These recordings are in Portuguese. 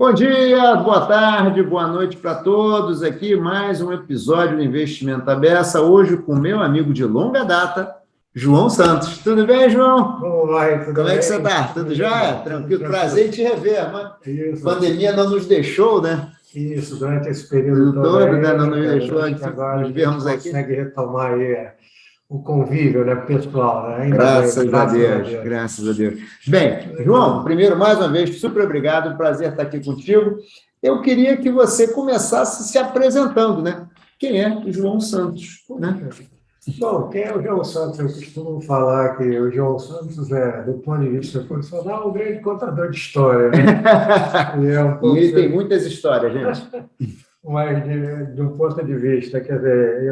Bom dia, boa tarde, boa noite para todos. Aqui mais um episódio do Investimento à Beça, hoje com meu amigo de longa data, João Santos. Tudo bem, João? Olá, tudo Como é bem? que você está? Tudo jóia? Tranquilo? Prazer em te rever, mas a pandemia não nos deixou, né? Isso, durante esse período todo Todo, aí, né? Não nos cara, deixou acho que agora nos a gente vermos aqui. consegue retomar aí o convívio, né, pessoal, né? Ainda Graças bem, a Deus, graças a Deus. Bem, João, primeiro, mais uma vez, super obrigado, prazer estar aqui contigo. Eu queria que você começasse se apresentando, né? Quem é o João Santos, né? Bom, quem é o João Santos? Eu costumo falar que o João Santos é, do ponto de vista profissional, um grande contador de história, né? E ele tem muitas histórias, gente. Mas de um ponto de vista, quer dizer,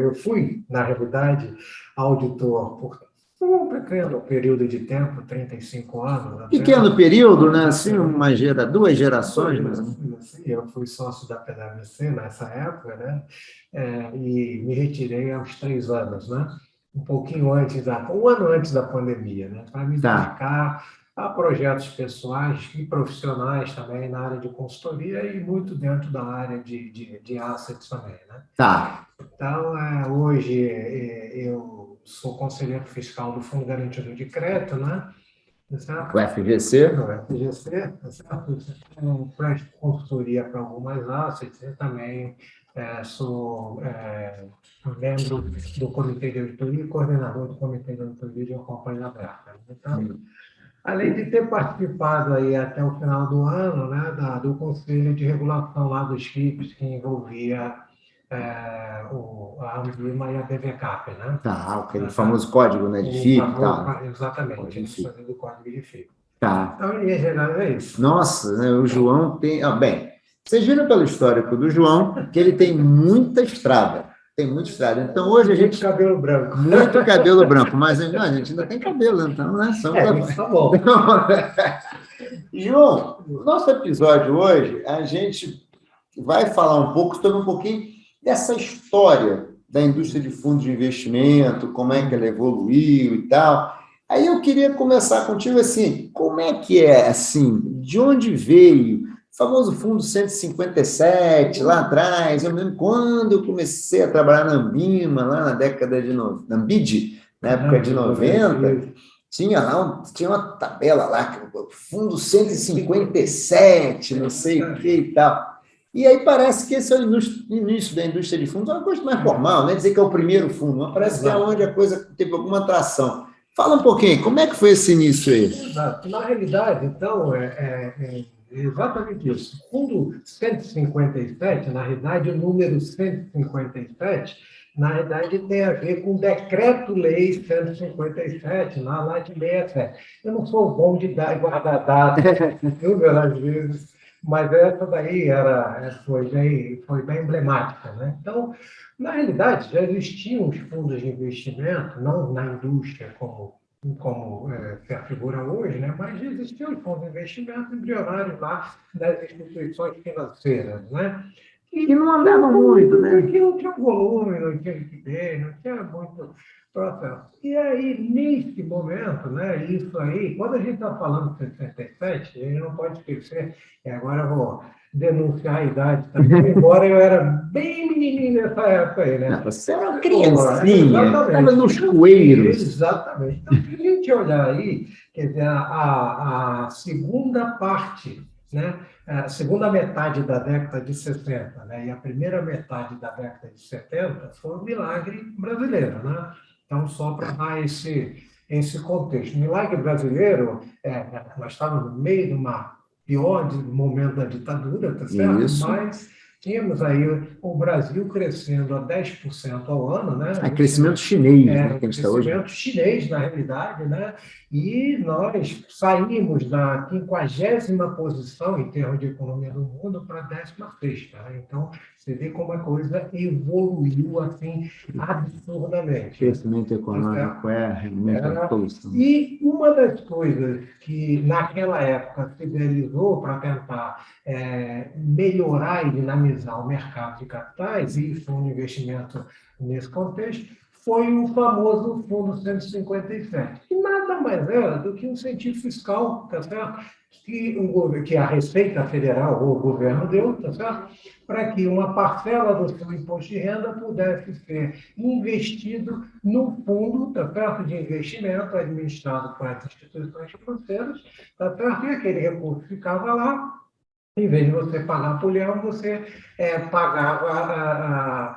eu fui, na realidade, auditor por um pequeno período de tempo, 35 anos. Pequeno período, né? Assim, duas gerações, mais ou menos. Eu fui sócio da PwC nessa época, né? E me retirei aos 3 anos, né? Um ano antes da pandemia, né? Para me dedicar a projetos pessoais e profissionais também na área de consultoria e muito dentro da área de assets também, né? Tá. Então, hoje eu sou conselheiro fiscal do Fundo Garantido de Crédito, né? O FGC? O FGC, presto consultoria para algumas assets e também sou membro do Comitê de Auditoria e coordenador do Comitê de Auditoria de uma companhia aberta. Então, além de ter participado aí até o final do ano, né, do Conselho de Regulação lá dos FIPs, que envolvia a Anvima e a BVCAP, né? Tá, aquele famoso código, né, de FIP e tal. Exatamente, do código de FIP. Tá. Então, em geral, é isso. Nossa, né, o João tem... bem, vocês viram pelo histórico do João que ele tem muita estrada. Tem muita estrada. Então, hoje a gente... Muito cabelo branco. Muito cabelo branco, mas não, a gente ainda tem cabelo, então, né? Isso tá bom. João, no nosso episódio hoje, a gente vai falar um pouquinho dessa história da indústria de fundos de investimento, como é que ela evoluiu e tal. Aí eu queria começar contigo assim, como é que é, assim, de onde veio o famoso fundo 157, lá atrás? Eu lembro quando eu comecei a trabalhar na Ambima, lá na década de... na Ambid, na época de 90, tinha uma tabela lá, fundo 157, não sei o que e tal. E aí parece que esse é o início da indústria de fundos, é uma coisa mais formal, não é dizer que é o primeiro fundo, mas parece que é onde a coisa teve alguma atração. Fala um pouquinho, como é que foi esse início aí? Exato. Na realidade, então, é exatamente isso. O fundo 157, na realidade, o número 157, na realidade, tem a ver com o Decreto-Lei 157, lá de 67. Eu não sou bom de guardar dados, viu, às vezes, mas essa daí foi bem emblemática, né? Então, na realidade, já existiam os fundos de investimento, não na indústria como se afigura hoje, né? Mas já existiam os fundos de investimento embrionários lá das instituições financeiras, né? E não andavam muito, né? Porque não tinha volume, não tinha liquidez, não tinha muito processo. E aí, nesse momento, né, isso aí, quando a gente está falando de 67, a gente não pode esquecer, e agora eu vou denunciar a idade também, embora eu era bem menininho nessa época aí, né? Você era uma criancinha, estava nos coeiros. Exatamente. Então, se a gente olhar aí, quer dizer, a segunda parte, né? A segunda metade da década de 60, né? E a primeira metade da década de 70 foi um milagre brasileiro, né? Então, só para dar esse contexto. O milagre brasileiro, nós estávamos no meio de uma pior momento da ditadura, tá certo? Isso. Mas tínhamos aí o Brasil crescendo a 10% ao ano, né? Crescimento chinês, né? Que a gente está hoje. Crescimento chinês, na realidade, né? E nós saímos da 50ª posição em termos de economia do mundo para a 16ª. Né? Então, você vê como a coisa evoluiu assim absurdamente. O crescimento econômico realmente a solução. E uma das coisas que naquela época se realizou para tentar melhorar e dinamizar o mercado de capitais, e foi um investimento nesse contexto, foi o famoso Fundo 157, que nada mais era do que um incentivo fiscal, tá certo? que a Receita Federal ou o governo deu, tá certo? Para que uma parcela do seu imposto de renda pudesse ser investido no fundo, tá certo? De investimento administrado por essas instituições financeiras, tá certo? E aquele recurso ficava lá. Em vez de você pagar por leão, você pagava,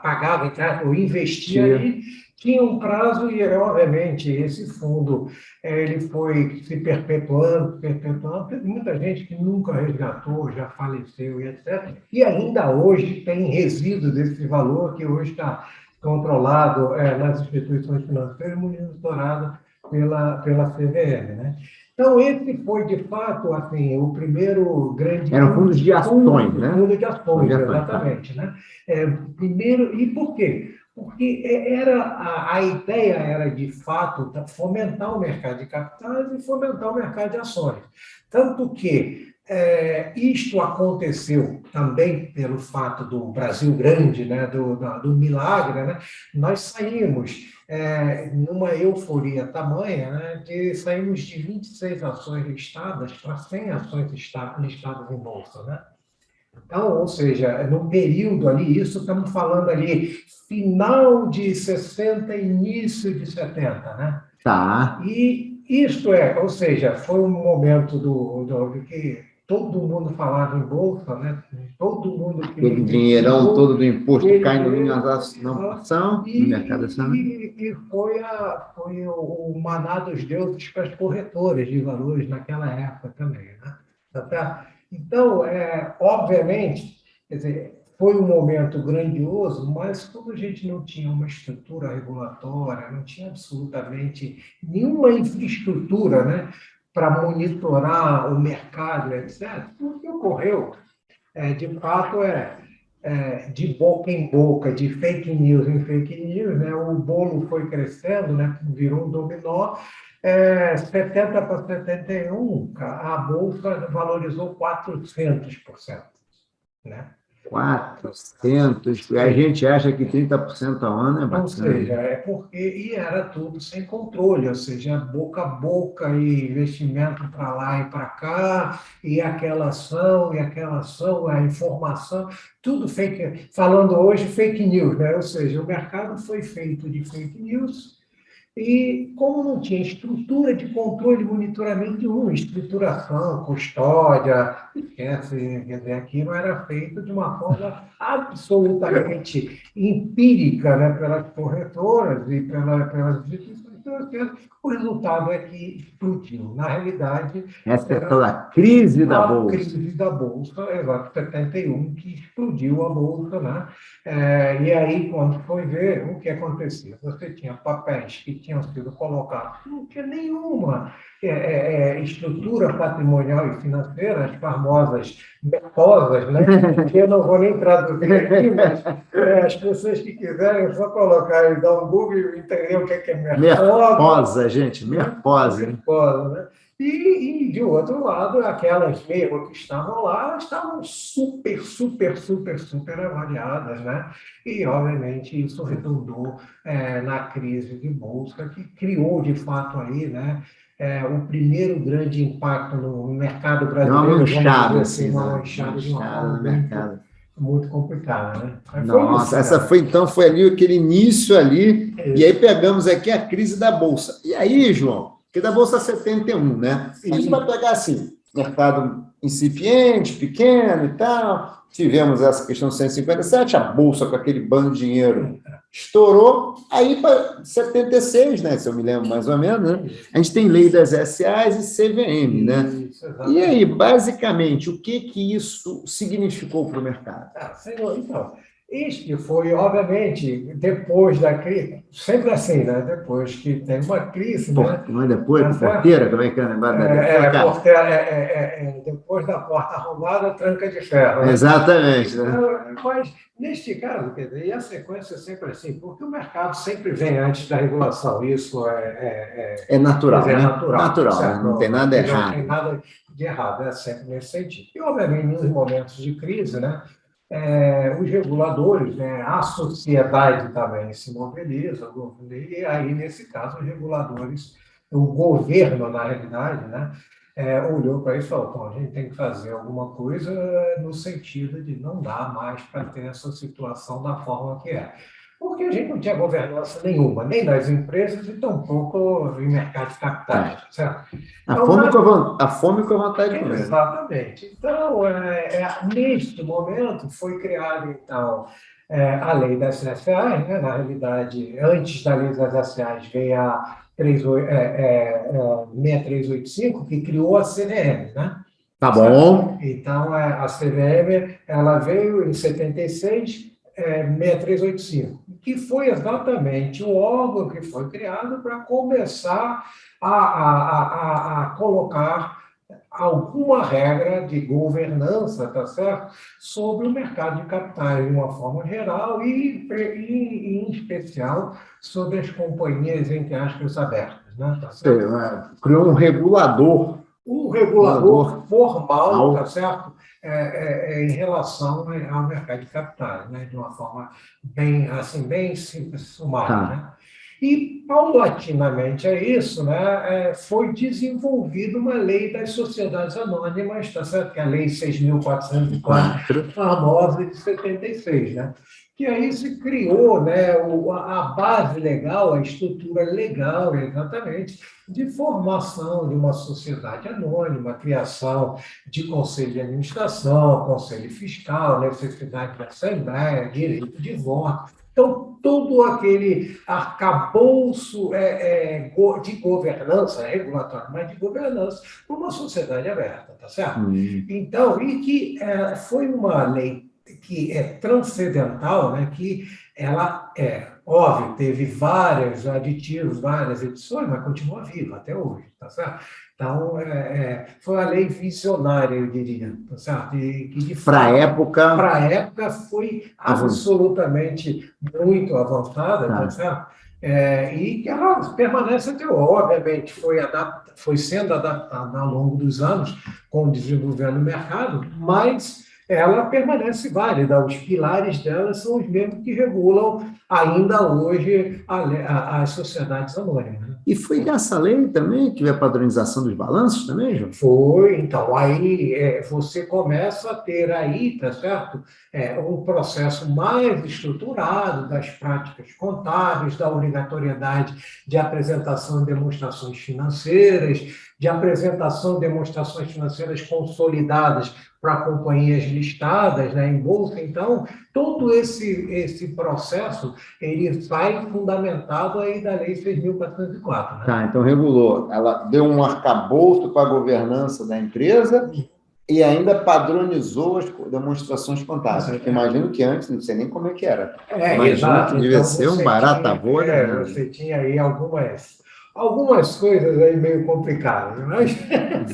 ou investia aí, tinha um prazo e, obviamente, esse fundo ele foi se perpetuando, perpetuando. Teve muita gente que nunca resgatou, já faleceu e etc. E ainda hoje tem resíduos desse valor que hoje está controlado nas instituições financeiras, monitorado pela CVM, né? Então, esse foi, de fato, assim, o primeiro grande... Eram fundos de ações, né? Fundo de ações, Tá. exatamente. Né? Primeiro, e por quê? Porque a ideia era, de fato, fomentar o mercado de capitais e fomentar o mercado de ações. Tanto que isto aconteceu também pelo fato do Brasil grande, né? do milagre, né? Nós saímos... numa euforia tamanha, né, que saímos de 26 ações listadas para 100 ações listadas em bolsa. Né? Então, ou seja, num período ali, isso estamos falando ali, final de 60, início de 70. Né? Tá. E isto ou seja, foi um momento que todo mundo falava em bolsa, né? Todo mundo aquele dinheirão todo do imposto caindo em ação, no mercado acionário. E foi o maná dos deuses para as corretoras de valores naquela época também. Né? Tá? Então, obviamente, quer dizer, foi um momento grandioso, mas como a gente não tinha uma estrutura regulatória, não tinha absolutamente nenhuma infraestrutura, né, para monitorar o mercado, etc., o que ocorreu, de fato, de boca em boca, de fake news em fake news, né, o bolo foi crescendo, né, virou um dominó. 70 para 71, a Bolsa valorizou 400%. Né? 400, a gente acha que 30% ao ano é bacana. Ou seja, e era tudo sem controle, ou seja, boca a boca e investimento para lá e para cá, e aquela ação, a informação, tudo fake, falando hoje fake news, né? Ou seja, o mercado foi feito de fake news. E como não tinha estrutura de controle e monitoramento nenhum, escrituração, custódia, esquece, quer dizer, aquilo era feito de uma forma absolutamente empírica, né, pelas corretoras e pelas instituições financeiras. O resultado é que explodiu. Na realidade... Essa é a crise da Bolsa. A crise da Bolsa, exato, 71, que explodiu a Bolsa, né? E aí, quando foi ver, o que acontecia? Você tinha papéis que tinham sido colocados, não tinha nenhuma estrutura patrimonial e financeira, as famosas MEPOSas, né? Que eu não vou nem traduzir aqui, mas as pessoas que quiserem, é só colocar e dar um Google e entender o que é MEPOSA. MEPOSA, gente, MEPOSA. MEPOSA, né? E, de outro lado, aquelas mesmo que estavam lá, estavam super avaliadas, né? E, obviamente, isso redundou na crise de Bolsa, que criou, de fato, aí, né, o primeiro grande impacto no mercado brasileiro. Uma manchada, assim, uma manchada de uma forma no mercado. Muito complicada, né? Mas nossa, essa foi ali aquele início ali, e aí pegamos aqui a crise da Bolsa. E aí, João, que da Bolsa 71, né? A gente vai pegar assim, mercado incipiente, pequeno e tal, tivemos essa questão 157, a Bolsa com aquele bando de dinheiro estourou, aí para 76, né, se eu me lembro mais ou menos, né, a gente tem lei das SAs e CVM, né? E aí, basicamente, o que isso significou para o mercado? Senhor, então, este foi, obviamente, depois da crise, sempre assim, né? Depois que tem uma crise, né? Não é depois, porteira, como é que é? Depois da porta arrombada, tranca de ferro. Né? Exatamente. Né? Mas, neste caso, quer dizer, e a sequência é sempre assim, porque o mercado sempre vem antes da regulação, isso é natural, dizer, né? Natural, né? Não tem nada errado. Não tem nada de errado, é sempre nesse sentido. E, obviamente, nos momentos de crise, né? Os reguladores, né, a sociedade também se mobiliza, e aí, nesse caso, os reguladores, o governo, na realidade, né, olhou para isso e falou, bom, a gente tem que fazer alguma coisa no sentido de não dar mais para ter essa situação da forma que é. Porque a gente não tinha governança nenhuma, nem das empresas e tampouco em mercado de capitais, certo? A Então, fome com a vontade de comer. exatamente. Então, neste momento, foi criada, então, a lei das SAs, né? Na realidade, antes da lei das SAs veio a 6385, que criou a CVM, né? Tá bom. Então, a CVM, ela veio em 76, 6385, que foi exatamente o órgão que foi criado para começar a colocar alguma regra de governança, tá certo? Sobre o mercado de capitais de uma forma geral e em especial sobre as companhias, entre aspas, abertas, né? Tá certo? Criou um regulador. Um regulador formal, tá certo? Em relação ao mercado de capitais, né? De uma forma bem, assim, bem simples, sumária, né? E, paulatinamente a isso, né, foi desenvolvida uma lei das sociedades anônimas, tá certo? Que é a Lei 6.404, famosa de 76, né? Que aí se criou, né, a base legal, a estrutura legal, exatamente, de formação de uma sociedade anônima, a criação de conselho de administração, conselho fiscal, necessidade de assembleia, direito de voto. Então, todo aquele arcabouço de governança, regulatório, mas de governança, para uma sociedade aberta, tá certo? Então, e que foi uma lei que é transcendental, né, que ela óbvio, teve vários aditivos, várias edições, mas continua viva até hoje, tá certo? Então, foi uma lei visionária, eu diria, tá certo? E que, de fato, para a época, foi absolutamente muito avançada, tá certo? E que ela permanece até hoje. Obviamente, foi sendo adaptada ao longo dos anos, com o desenvolvimento do mercado, mas ela permanece válida. Os pilares dela são os mesmos que regulam ainda hoje as sociedades anônimas. E foi dessa lei também que veio a padronização dos balanços também, João? Foi, então, aí você começa a ter aí, tá certo? Um processo mais estruturado das práticas contábeis, da obrigatoriedade de apresentação de demonstrações financeiras, de apresentação de demonstrações financeiras consolidadas para companhias listadas, né, em bolsa. Então, todo esse processo, ele sai fundamentado aí da Lei 6.404. Né? Tá, então regulou. Ela deu um arcabouço para a governança da empresa e ainda padronizou as demonstrações contábeis. Imagino que antes, não sei nem como é que era. Exato. Que devia então, ser um barata boa. Você tinha aí algumas coisas aí meio complicadas. Mas...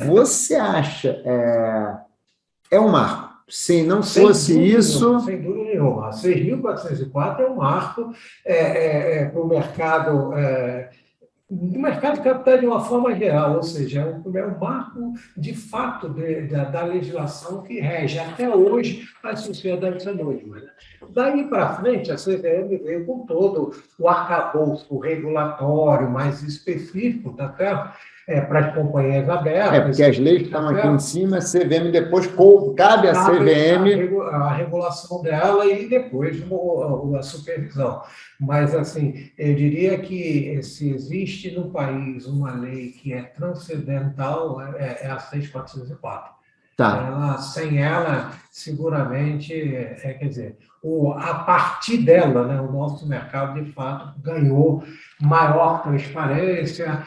Você acha... É um marco. Se não fosse isso... Sem dúvida nenhuma. A 6.404 é um marco para o mercado... do mercado de capitais de uma forma geral, ou seja, é um marco, de fato, da legislação que rege até hoje as sociedades anônimas. Daí para frente, a CVM veio com todo o arcabouço regulatório mais específico, tá certo? Para as companhias abertas. Porque as leis que estão aqui em cima, a CVM depois cabe a CVM... A regulação dela e depois a supervisão. Mas, assim, eu diria que se existe no país uma lei que é transcendental, é a 6.404. Tá. Sem ela, seguramente, quer dizer, a partir dela, né, o nosso mercado, de fato, ganhou maior transparência,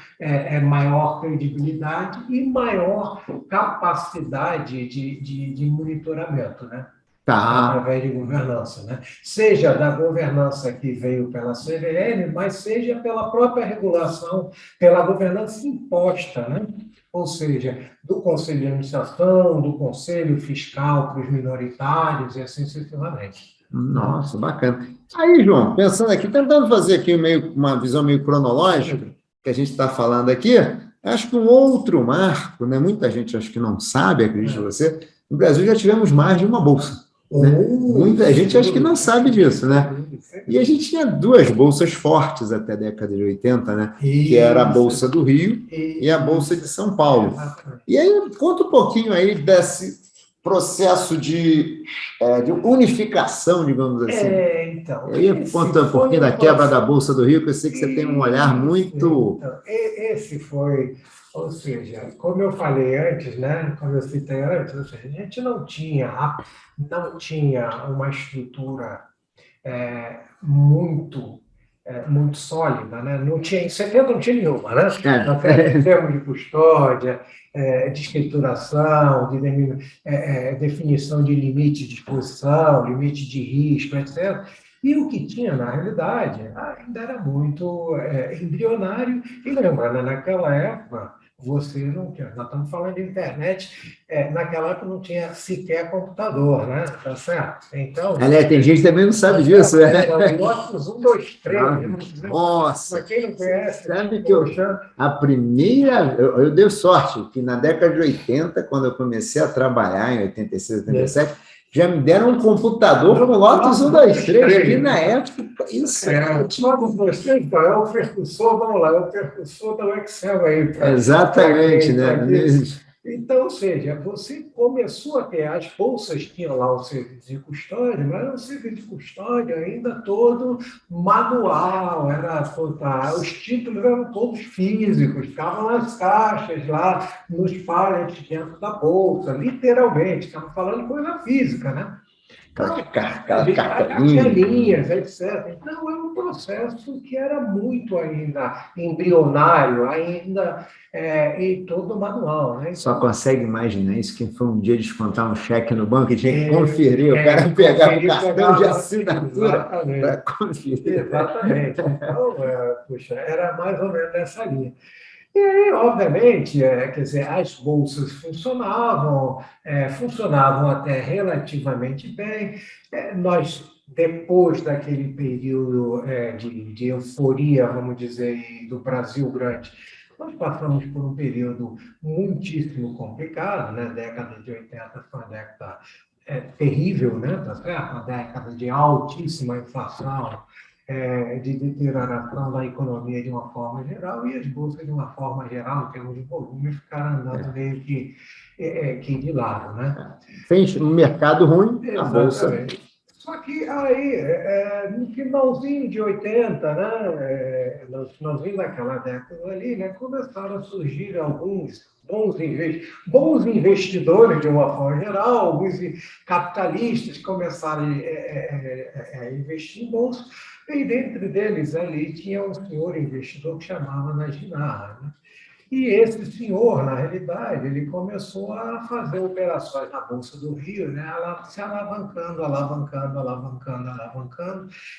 maior credibilidade e maior capacidade de monitoramento, né? Através de governança, né? Seja da governança que veio pela CVM, mas seja pela própria regulação, pela governança imposta, né? Ou seja, do Conselho de Administração, do Conselho Fiscal para os minoritários e assim sucessivamente. Nossa, bacana. Aí, João, pensando aqui, tentando fazer aqui uma visão meio cronológica, que a gente está falando aqui, acho que um outro marco, né? Muita gente acho que não sabe, acredito você, no Brasil já tivemos mais de uma bolsa. Né? Muita gente acho que não sabe disso, né? E a gente tinha duas bolsas fortes até a década de 80, né? Que era a Bolsa do Rio e a Bolsa de São Paulo. E aí, conta um pouquinho aí desse processo de unificação, digamos assim. Então. Aí conta um pouquinho da quebra da Bolsa do Rio, que eu sei que você tem um olhar muito... Então, esse foi, ou seja, como eu falei antes, né? Como eu citei antes, ou seja, a gente não tinha uma estrutura muito sólida, né? Não tinha, em 70 não tinha nenhuma, né? Em termos de custódia, de escrituração, de definição de limite de exposição, limite de risco, etc. E o que tinha, na realidade, ainda era muito embrionário. E lembra, né? Naquela época, você não tinha, nós estamos falando de internet, naquela época não tinha sequer computador, né? Tá certo? Então. Tem gente que também não sabe disso, né? Lotus 1, 2, 3. Nossa! Para quem não conhece, sabe que a primeira. Eu dei sorte, que na década de 80, quando eu comecei a trabalhar, em 86, 87, já me deram um computador com Lotus 1, 2, 3, e na época, isso Lotus 2, 3, então, é o percussor, vamos lá, é o percussor do Excel aí. Exatamente, né? Então, ou seja, você começou a ter, as bolsas tinham lá o serviço de custódia, mas era um serviço de custódia ainda todo manual, os títulos eram todos físicos, ficavam nas caixas lá, nos pallets dentro da bolsa, literalmente, estamos falando de coisa física, né? Cartelinhas, etc. Então, é um processo que era muito ainda embrionário, ainda e todo manual. Né? Só consegue imaginar isso, que foi um dia descontar um cheque no banco e tinha que conferir, o cara pegava o cartão de assinatura para conferir. Exatamente. Então, puxa, era mais ou menos nessa linha. E aí, obviamente, quer dizer, as bolsas funcionavam até relativamente bem. Nós, depois daquele período de euforia, vamos dizer, do Brasil grande, nós passamos por um período muitíssimo complicado, né? A década de 80 foi uma década terrível, né? Tá certo? Uma década de altíssima inflação, de deterioração da economia de uma forma geral, e as bolsas, de uma forma geral, em termos de volume, ficaram andando meio que de lado. Né? Fez um mercado ruim, a bolsa. Só que aí, no finalzinho de 80, né, no finalzinho daquela década ali, né, começaram a surgir alguns bons investidores, de uma forma geral, alguns capitalistas começaram a investir em bolsa. E dentro deles ali tinha um senhor investidor que chamava Najinara, né? E esse senhor, na realidade, ele começou a fazer operações na Bolsa do Rio, né? Se alavancando.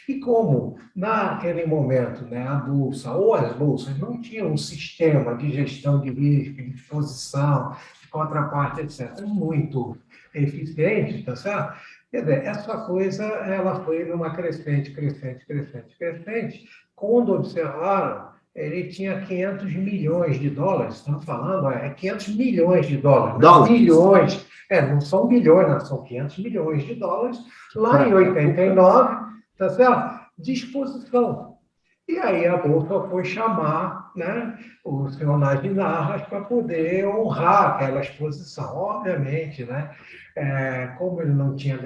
E como, naquele momento, né, a Bolsa ou as bolsas não tinham um sistema de gestão de risco, de exposição, de contraparte, etc., muito eficiente, tá certo? Quer dizer, essa coisa ela foi numa crescente. Quando observaram, ele tinha 500 milhões de dólares, estamos falando, 500 milhões de dólares. Bilhões, não são bilhões, não, são 500 milhões de dólares, lá em 89, tá certo? De exposição. E aí a Bolsa foi chamar, né, o senhor Najinarras para poder honrar aquela exposição. Obviamente, né, como ele não tinha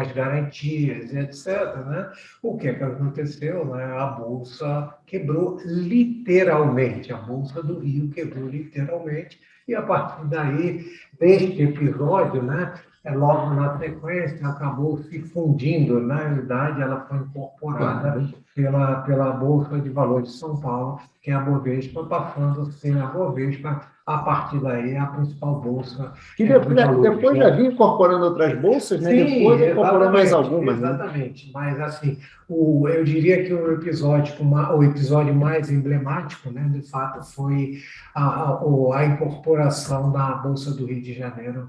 as garantias, etc., né, o que aconteceu? Né, a Bolsa quebrou literalmente, a Bolsa do Rio quebrou literalmente, e a partir daí, deste episódio, né, logo na sequência, acabou se fundindo. Na realidade, ela foi incorporada pela Bolsa de Valores de São Paulo, que é a Bovespa, passando a ser a Bovespa, a partir daí, a principal bolsa. Que depois já vinha incorporando outras bolsas, né? Sim, depois incorporando mais algumas. Exatamente. Né? Mas, assim, eu diria que o episódio mais emblemático, né, de fato, foi a incorporação da Bolsa do Rio de Janeiro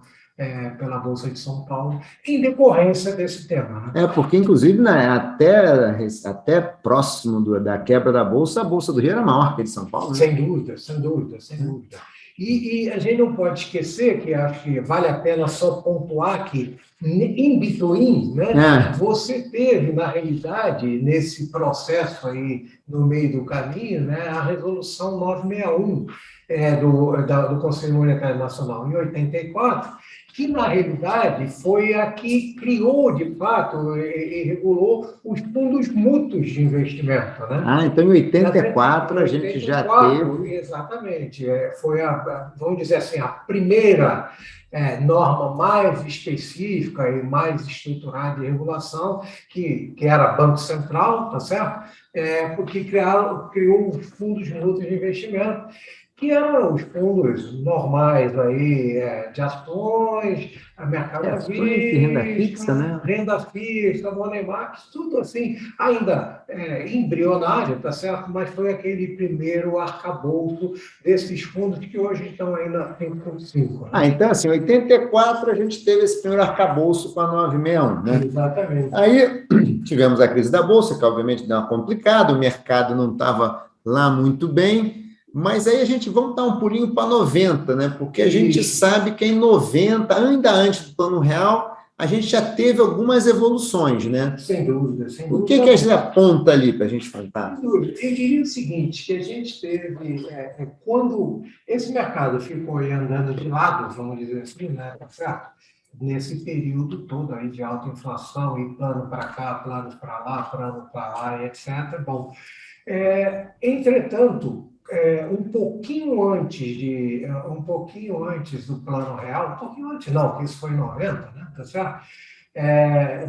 pela Bolsa de São Paulo, em decorrência desse tema. Né? Porque, inclusive, né, até próximo da quebra da Bolsa, a Bolsa do Rio era maior que a de São Paulo. Né? Sem dúvida. E a gente não pode esquecer, que acho que vale a pena só pontuar aqui, in between, né? É. Você teve, na realidade, nesse processo aí, no meio do caminho, né, a Resolução 961 do Conselho Monetário Nacional, em 84, que, na realidade, foi a que criou, de fato, e regulou os fundos mútuos de investimento, né? Ah, então em 84 a gente já teve... Exatamente. Foi, vamos dizer assim, a primeira norma mais específica e mais estruturada de regulação, que era Banco Central, tá certo? Porque criou os fundos mútuos de investimento, que eram os fundos normais aí, de ações, mercado à ações e renda fixa, né? Renda fixa, money market, tudo assim, ainda embrionário, tá certo? Mas foi aquele primeiro arcabouço desses fundos que hoje estão aí na 5.5. Né? Então, assim, em 84 a gente teve esse primeiro arcabouço com a 961, né? Exatamente. Aí tivemos a crise da Bolsa, que obviamente deu uma complicada, o mercado não estava lá muito bem, mas aí a gente vamos dar um pulinho para 90, né? Porque a gente sabe que em 90, ainda antes do Plano Real, a gente já teve algumas evoluções, né? Sem dúvida, sem dúvida. O que a gente aponta ali para a gente falar? Eu diria o seguinte, que a gente teve, quando esse mercado ficou aí andando de lado, vamos dizer assim, né, tá certo? Nesse período todo aí de alta inflação, e plano para cá, planos para lá, plano para lá, e etc. Bom, entretanto, um pouquinho antes do Plano Real, um pouquinho antes não, porque isso foi em 90, né, tá certo?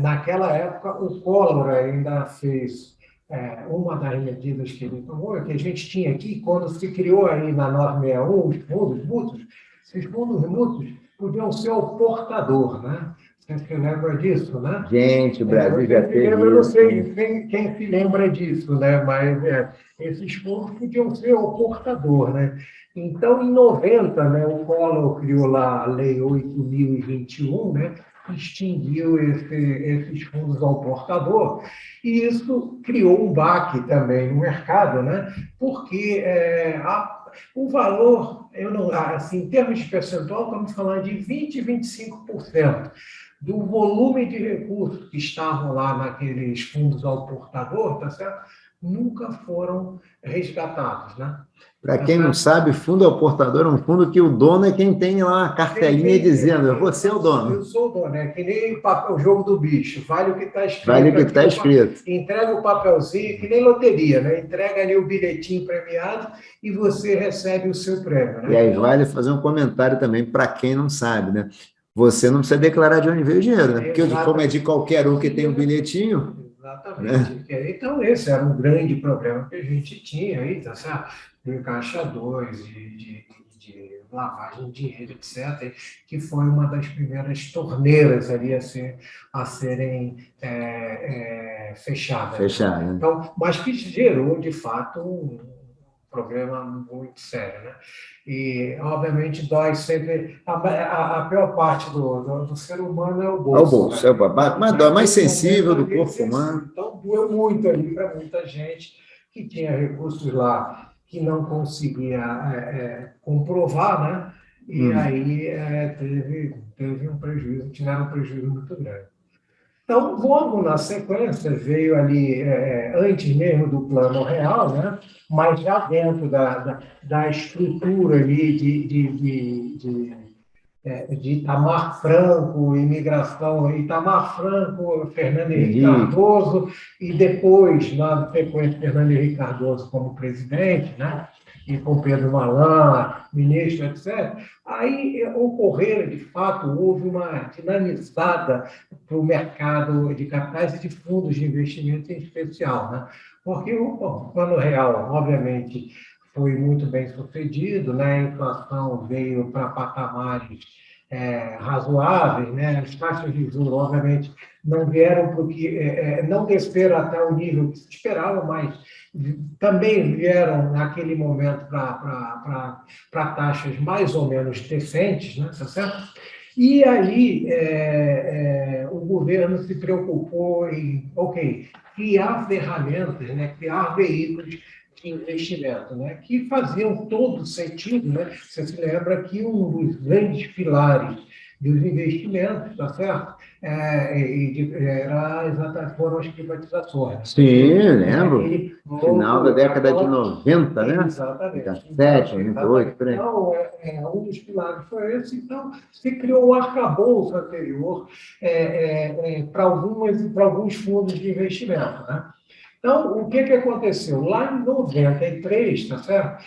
Naquela época, o Collor ainda fez uma das medidas que ele tomou, que a gente tinha aqui, quando se criou aí na 961 os fundos mútuos, esses fundos mútuos podiam ser o portador, né? Você se lembra disso, né? Gente, o Brasil já teve Eu não sei isso. quem se lembra disso, né? Mas esses fundos podiam ser o portador, né? Então, em 90, né, o Collor criou lá a Lei 8.021, né? Extinguiu esses fundos ao portador, e isso criou um baque também no mercado, né? Porque o valor, eu não, assim, em termos de percentual, estamos falando de 20% a 25% do volume de recursos que estavam lá naqueles fundos ao portador, tá certo? Nunca foram resgatados, né? Para quem não sabe, fundo ao portador é um fundo que o dono é quem tem lá a cartelinha dizendo, eu vou ser o dono. Eu sou o dono, é que nem o jogo do bicho, vale o que está escrito. Vale o que está escrito. Entrega o papelzinho, que nem loteria, né? Entrega ali o bilhetinho premiado e você recebe o seu prêmio. Né? E aí vale fazer um comentário também para quem não sabe, né? Você não precisa declarar de onde veio o dinheiro, né? Porque como é de qualquer um que tem um bilhetinho... Exatamente. Né? Então, esse era um grande problema que a gente tinha aí, tá certo? De caixa 2, de lavagem de dinheiro, etc., que foi uma das primeiras torneiras ali a serem fechadas. Fechada. Né? Então, mas que gerou, de fato, um problema muito sério, né? E, obviamente, dói sempre... A pior parte do ser humano é o bolso. É o bolso, né? Mas dói mais sensível do corpo humano. Então, doeu muito ali para muita gente que tinha recursos lá que não conseguia comprovar, né? E aí teve um prejuízo, tiveram um prejuízo muito grande. Então, logo na sequência, veio ali, antes mesmo do Plano Real, né? Mas já dentro da estrutura ali de Itamar Franco, imigração, Itamar Franco, Fernando Henrique Cardoso, e depois, na sequência, Fernando Henrique Cardoso como presidente, né? E com Pedro Malan, ministro, etc. Aí ocorreram, de fato, houve uma dinamizada para o mercado de capitais e de fundos de investimento em especial, né? Porque o Plano Real, obviamente, foi muito bem sucedido, né? A inflação veio para patamares razoáveis, né? As taxas de juros, obviamente, não vieram porque não desceram até o nível que se esperava, mas também vieram naquele momento para taxas mais ou menos decentes, né? Tá certo? E aí o governo se preocupou em, criar ferramentas, né? Criar veículos de investimento, né, que faziam todo sentido, né? Você se lembra que um dos grandes pilares dos investimentos, tá certo? Foram as privatizações. Sim, lembro. E Final da década de 90, né? Exatamente. 97, 98, por aí. Então, um dos pilares foi esse. Então, se criou o arcabouço anterior para alguns fundos de investimento, né? Então, o que aconteceu? Lá em 93, tá certo?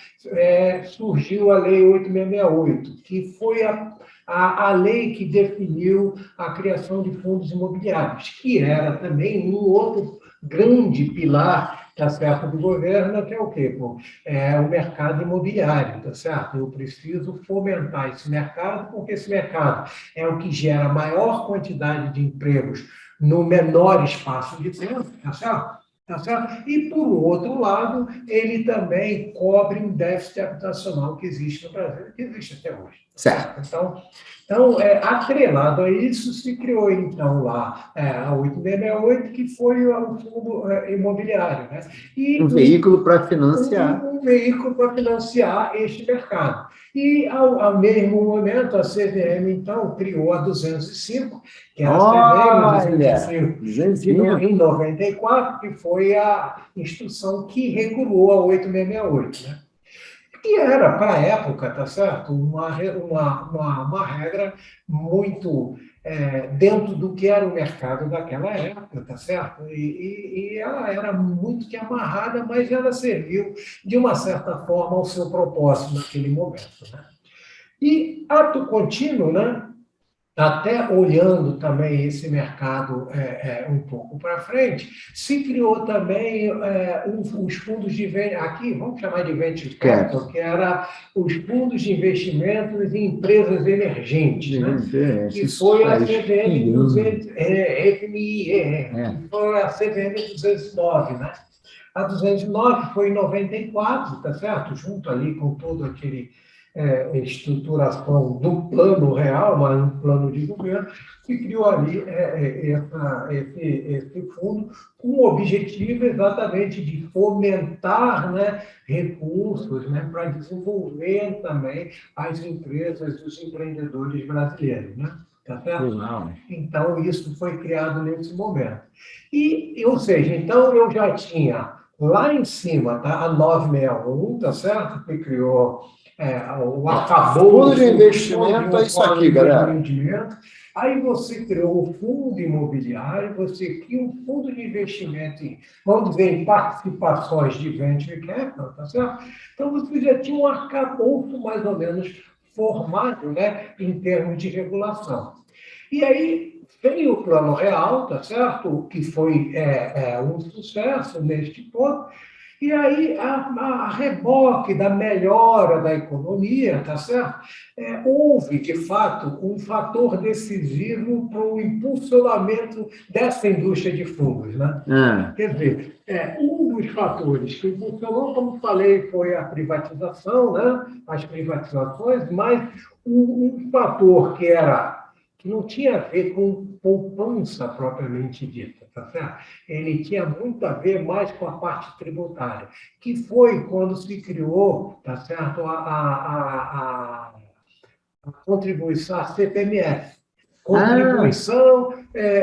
Surgiu a Lei 8668, que foi a lei que definiu a criação de fundos imobiliários, que era também um outro grande pilar, tá certo, do governo, que é o quê? Pô? O mercado imobiliário, tá certo? Eu preciso fomentar esse mercado, porque esse mercado é o que gera a maior quantidade de empregos no menor espaço de tempo, tá certo? Tá certo? E, por outro lado, ele também cobre um déficit habitacional que existe no Brasil, que existe até hoje. Certo. Então, atrelado a isso, se criou, então, lá a 868, que foi o fundo imobiliário. Né? E veículo para financiar. Um veículo para financiar este mercado. E, ao mesmo momento, a CVM, então, criou a 205, que era a CVM 205, em 94, que foi a instrução que regulou a 868, né? Que era, para a época, tá certo? Uma regra muito dentro do que era o mercado daquela época, tá certo? E ela era muito que amarrada, mas ela serviu, de uma certa forma, ao seu propósito naquele momento, né? E ato contínuo, né? Até olhando também esse mercado um pouco para frente, se criou também os fundos de aqui vamos chamar de venture capital, que era os fundos de investimentos em empresas emergentes, né? Que foi a CVM 200, que foi a CVM 209, né? A 209 foi em 94, tá certo? Junto ali com todo aquele estruturação do plano real, mas um plano de governo, se criou ali esse fundo com o objetivo exatamente de fomentar, né, recursos, né, para desenvolver também as empresas e os empreendedores brasileiros, né? Tá certo? Então, isso foi criado nesse momento. Ou seja, então eu já tinha lá em cima, tá, a 961, tá certo? Que criou o arcabouço. Fundo de investimento é isso aqui, galera. Aí você criou o fundo imobiliário, você cria um fundo de investimento vamos dizer, em participações de venture capital, tá certo? Então, você já tinha um arcabouço mais ou menos formado, né, em termos de regulação. E aí veio o Plano Real, tá certo? Que foi um sucesso neste ponto. E aí, a reboque da melhora da economia, tá certo? Houve, de fato, um fator decisivo para o impulsionamento dessa indústria de fundos, né? Quer dizer, um dos fatores que impulsionou, como falei, foi a privatização, né? As privatizações, mas um fator que não tinha a ver com poupança propriamente dita, tá certo? Ele tinha muito a ver mais com a parte tributária, que foi quando se criou, tá certo, a contribuição, a CPMF, contribuição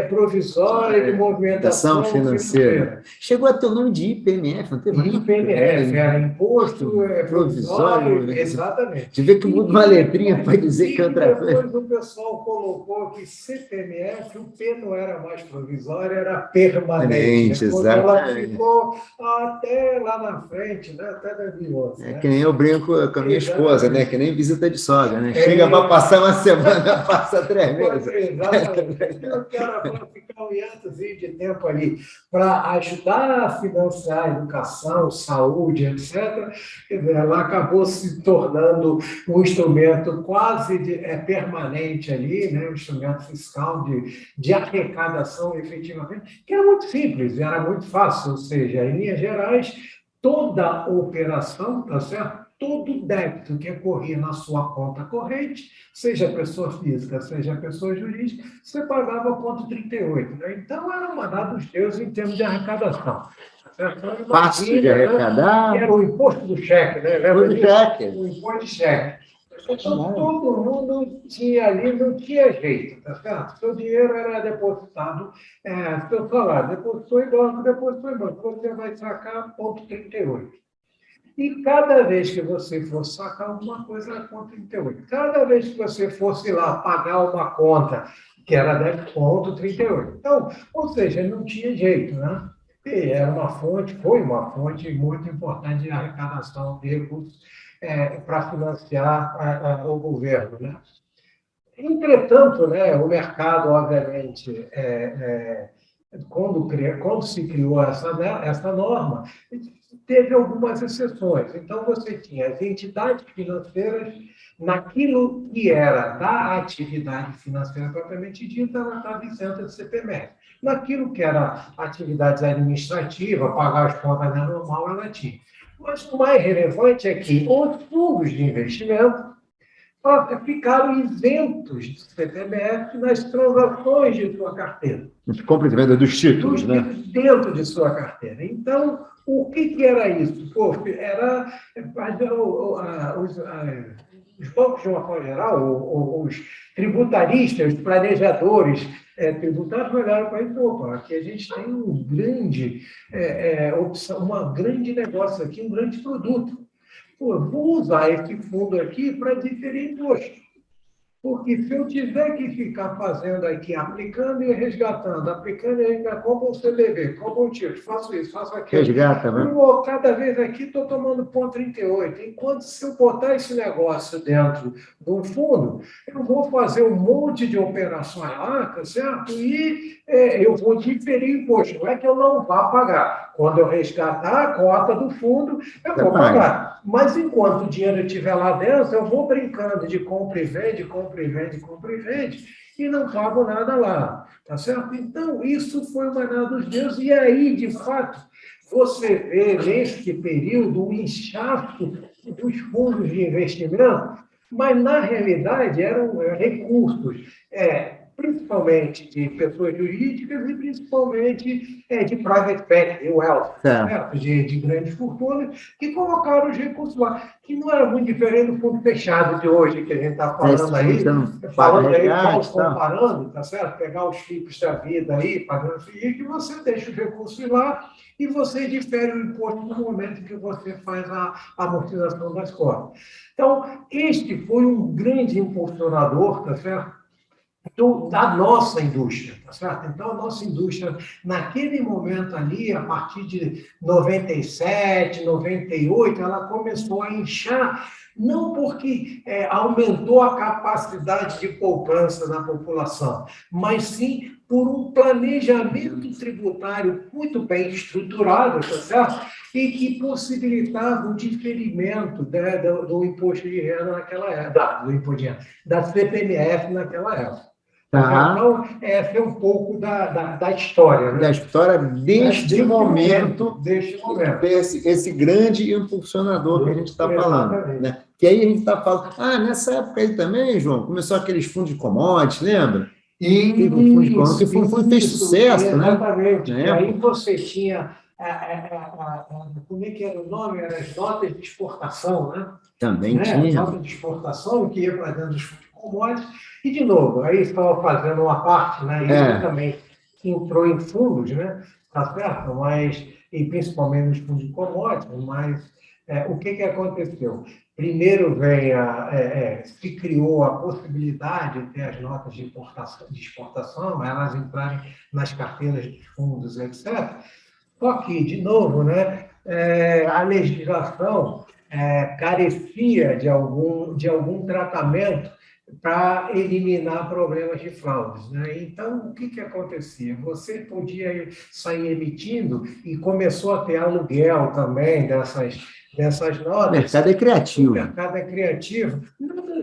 provisória de movimentação financeira. Chegou a ter o nome de IPMF, não teve? IPMF, era Imposto Provisório, exatamente. De ver que muda uma letrinha para dizer que é outra coisa. Depois o pessoal colocou que CPMF, o P não era mais provisório, era permanente. Exatamente. Ela ficou até lá na frente, né? Até 2011. Né? Que nem eu brinco com a minha esposa, né? Que nem visita de sogra, né? Chega para passar uma semana, passa 3 meses. Exatamente. Eu quero ficar um hiatozinho de tempo ali para ajudar a financiar a educação, saúde, etc. Ela acabou se tornando um instrumento quase permanente ali, né? Um instrumento fiscal de arrecadação, efetivamente, que era muito simples, era muito fácil, ou seja, em linhas gerais, toda operação, tá certo? Todo débito que ocorria na sua conta corrente, seja pessoa física, seja pessoa jurídica, você pagava 0,38. Né? Então, era uma dada dos deuses em termos de arrecadação. Fácil de arrecadar. Era o imposto do cheque, né? O cheque. O imposto de cheque. Então, todo mundo tinha ali, não tinha jeito, tá certo? Seu dinheiro era depositado, seu salário depositou em banco, depositou em banco. Você vai sacar 0,38. E cada vez que você fosse sacar alguma coisa, era 0,38. Cada vez que você fosse lá pagar uma conta, que era 10,38. Então, ou seja, não tinha jeito, né? E era uma fonte, foi uma fonte muito importante de arrecadação de recursos para financiar o governo, né? Entretanto, né, o mercado, obviamente, quando se criou essa norma, teve algumas exceções. Então, você tinha as entidades financeiras, naquilo que era da atividade financeira propriamente dita, ela estava isenta de CPMF. Naquilo que era atividades administrativas, pagar as contas era normal, ela tinha. Mas o mais relevante é que os fundos de investimento ficaram isentos de CPMF nas transações de sua carteira. Compra e venda dos títulos, né? Dentro de sua carteira. Então, o que era isso? Pô, era os bancos, de uma forma geral, os tributaristas, os planejadores tributários olharam para isso, opa, aqui a gente tem um grande opção, uma grande negócio aqui, um grande produto. Pô, vou usar esse fundo aqui para diferir imposto. Porque se eu tiver que ficar fazendo aqui, aplicando e resgatando, aplicando e resgatando, compra um CDB, compra um título, faço isso, faço aquilo. Resgata, né? Cada vez aqui estou tomando 0,38. Enquanto se eu botar esse negócio dentro de um fundo, eu vou fazer um monte de operações lá, tá certo? E eu vou diferir imposto. Não é que eu não vá pagar. Quando eu resgatar a cota do fundo, eu vou pagar. Mas enquanto o dinheiro estiver lá dentro, eu vou brincando de compra e vende, compra e vende, compra e vende, e não pago nada lá, tá certo? Então, isso foi o maná dos deuses, e aí, de fato, você vê nesse período o inchaço dos fundos de investimento, mas, na realidade, eram recursos, principalmente de pessoas jurídicas e principalmente de private equity, wealth, certo? De grandes fortunas, que colocaram os recursos lá, que não era muito diferente do fundo fechado de hoje, que a gente está falando aí, comparando, tá certo? Pegar os FIPs da vida aí, pagando FII, que você deixa os recursos lá e você difere o imposto no momento que você faz a amortização das cotas. Então, este foi um grande impulsionador, tá certo? Da nossa indústria, tá certo? Então, a nossa indústria, naquele momento ali, a partir de 97, 98, ela começou a inchar, não porque aumentou a capacidade de poupança da população, mas sim por um planejamento tributário muito bem estruturado, tá certo? E que possibilitava o diferimento do imposto de renda naquela época, do imposto de renda, da CPMF naquela época. Então, essa é um pouco da história. Né? Da história deste momento. Esse grande impulsionador que a gente está falando. Né? Que aí a gente está falando, nessa época aí também, João, começou aqueles fundos de commodities, lembra? E o fundo de commodities, que foi fez sucesso, exatamente. Né? E aí você tinha, como é que era o nome? Eram as notas de exportação, né? Também tinha. Nota de exportação que ia para dentro dos fundos de commodities. E, de novo, aí estava fazendo uma parte, né? Isso também entrou em fundos, né? Tá certo? Mas, e principalmente nos fundos de commodities, mas o que aconteceu? Primeiro se criou a possibilidade de ter as notas de exportação, elas entrarem nas carteiras de fundos, etc. Só que, de novo, né? A legislação carecia de algum tratamento para eliminar problemas de fraudes. Né? Então, o que acontecia? Você podia sair emitindo e começou a ter aluguel também dessas notas. O mercado é criativo. O mercado é criativo.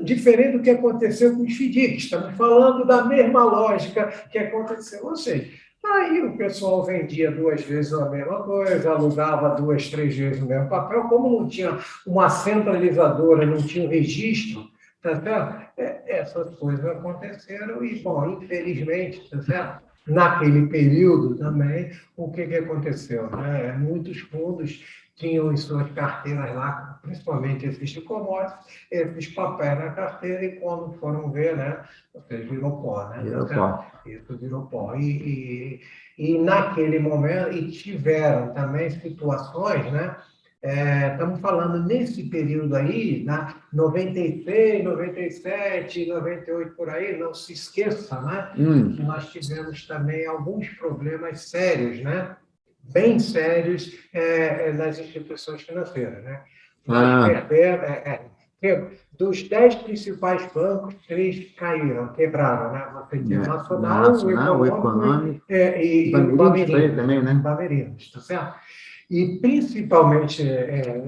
Diferente do que aconteceu com os FDICs. Estamos falando da mesma lógica que aconteceu. Ou seja, aí o pessoal vendia 2 vezes a mesma coisa, alugava 2, 3 vezes o mesmo papel. Como não tinha uma centralizadora, não tinha um registro, tá certo? Essas coisas aconteceram e, bom, infelizmente, tá certo? Naquele período também, o que aconteceu? Né? Muitos fundos tinham em suas carteiras lá, principalmente esses de commodities, esses papéis na carteira, e quando foram ver, né, ou seja, virou pó, né? Virou pó. Isso virou pó. E naquele momento, e tiveram também situações, né? Estamos falando nesse período aí, na 96, 97, 98 por aí, não se esqueça, né? Que nós tivemos também alguns problemas sérios, né? Bem sérios nas instituições financeiras, né? Nós perdemos, dos 10 principais bancos, 3 caíram, quebraram, né? Você tinha Nacional, o Econômico e o Bamerinos também, né? Bamerinos, tá certo? E principalmente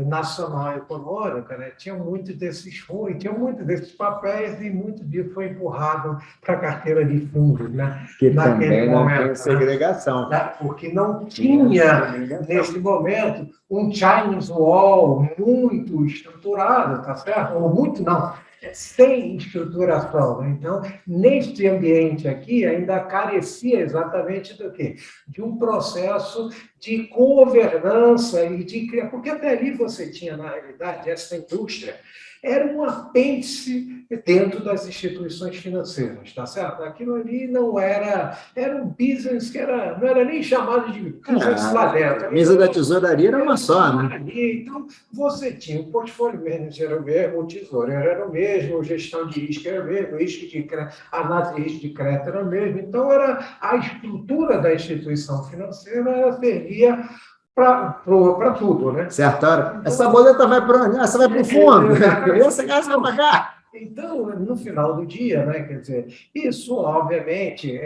Nacional e Econômica, né? Tinha muitos desses fundos, tinha muitos desses papéis, e muito disso foi empurrado para a carteira de fundos, né? Que Naquele também não momento, tem segregação. né? Porque não tinha, nesse momento, um Chinese Wall muito estruturado, tá certo? Ou muito não, sem estruturação, né? Então, neste ambiente aqui, ainda carecia exatamente do quê? De um processo de governança e de criar, porque até ali você tinha, na realidade, essa indústria era um apêndice dentro das instituições financeiras, tá certo? Aquilo ali não era um business que não era nem chamado de business lá dentro. A mesa da tesouraria era uma só, né? Então, você tinha o portfólio manager era o mesmo, o tesoureiro era o mesmo, a gestão de risco era o mesmo, análise de risco de crédito era o mesmo. Então, a estrutura da instituição financeira servia para tudo, né? Certa hora. Essa boleta vai para onde? Essa vai para o fundo. Essa gasta vai pagar. Então, no final do dia, né, quer dizer, isso, obviamente,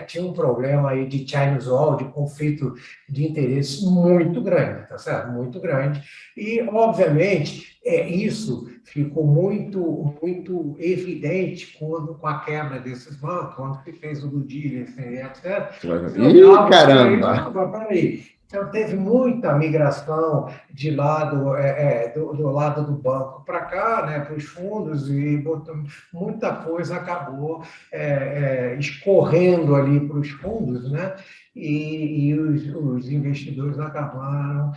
tinha um problema aí de Chinese Wall, de conflito de interesses muito grande, tá certo? Muito grande. E, obviamente, isso ficou muito, muito evidente com a quebra desses bancos, quando se fez o due diligence, etc. Ih, caramba! Peraí. Então, teve muita migração de lado, do lado do banco para cá, né, para os fundos, e muita coisa acabou escorrendo ali para os fundos, né, e os investidores acabaram